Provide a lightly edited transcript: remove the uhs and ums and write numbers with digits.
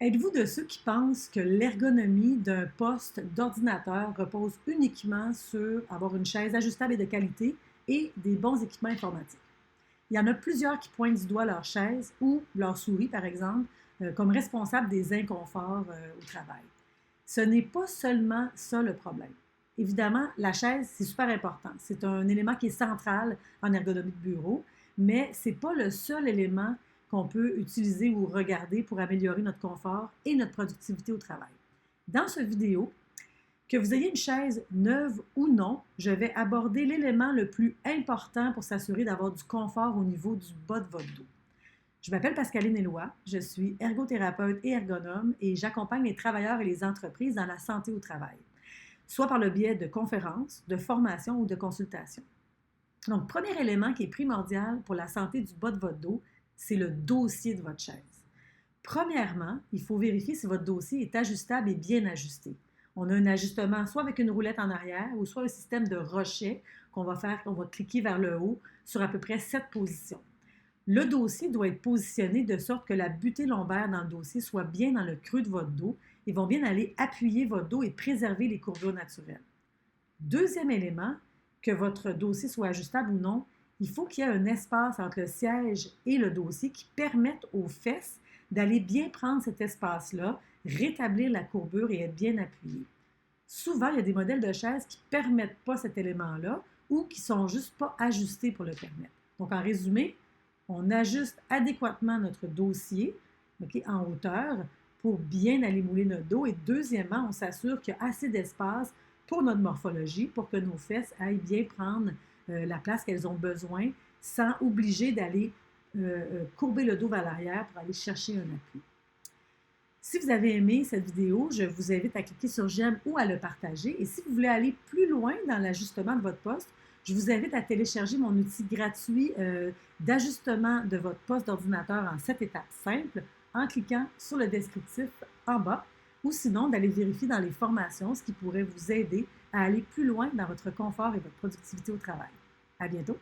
Êtes-vous de ceux qui pensent que l'ergonomie d'un poste d'ordinateur repose uniquement sur avoir une chaise ajustable et de qualité et des bons équipements informatiques? Il y en a plusieurs qui pointent du doigt leur chaise ou leur souris, par exemple, comme responsable des inconforts au travail. Ce n'est pas seulement ça le problème. Évidemment, la chaise, c'est super important. C'est un élément qui est central en ergonomie de bureau, mais ce n'est pas le seul élément qu'on peut utiliser ou regarder pour améliorer notre confort et notre productivité au travail. Dans cette vidéo, que vous ayez une chaise neuve ou non, je vais aborder l'élément le plus important pour s'assurer d'avoir du confort au niveau du bas de votre dos. Je m'appelle Pascaline Éloi, je suis ergothérapeute et ergonome et j'accompagne les travailleurs et les entreprises dans la santé au travail, soit par le biais de conférences, de formations ou de consultations. Donc, premier élément qui est primordial pour la santé du bas de votre dos, c'est le dossier de votre chaise. Premièrement, il faut vérifier si votre dossier est ajustable et bien ajusté. On a un ajustement soit avec une roulette en arrière ou soit un système de rochet qu'on va cliquer vers le haut sur à peu près 7 positions. Le dossier doit être positionné de sorte que la butée lombaire dans le dossier soit bien dans le creux de votre dos et vont bien aller appuyer votre dos et préserver les courbures naturelles. Deuxième élément, que votre dossier soit ajustable ou non, il faut qu'il y ait un espace entre le siège et le dossier qui permette aux fesses d'aller bien prendre cet espace-là, rétablir la courbure et être bien appuyé. Souvent, il y a des modèles de chaises qui ne permettent pas cet élément-là ou qui ne sont juste pas ajustés pour le permettre. Donc, en résumé, on ajuste adéquatement notre dossier en hauteur pour bien aller mouler notre dos. Et deuxièmement, on s'assure qu'il y a assez d'espace pour notre morphologie, pour que nos fesses aillent bien prendre la place qu'elles ont besoin sans obliger d'aller courber le dos vers l'arrière pour aller chercher un appui. Si vous avez aimé cette vidéo, je vous invite à cliquer sur j'aime ou à le partager. Et si vous voulez aller plus loin dans l'ajustement de votre poste, je vous invite à télécharger mon outil gratuit d'ajustement de votre poste d'ordinateur en 7 étapes simples en cliquant sur le descriptif en bas ou sinon d'aller vérifier dans les formations, ce qui pourrait vous aider à aller plus loin dans votre confort et votre productivité au travail. À bientôt!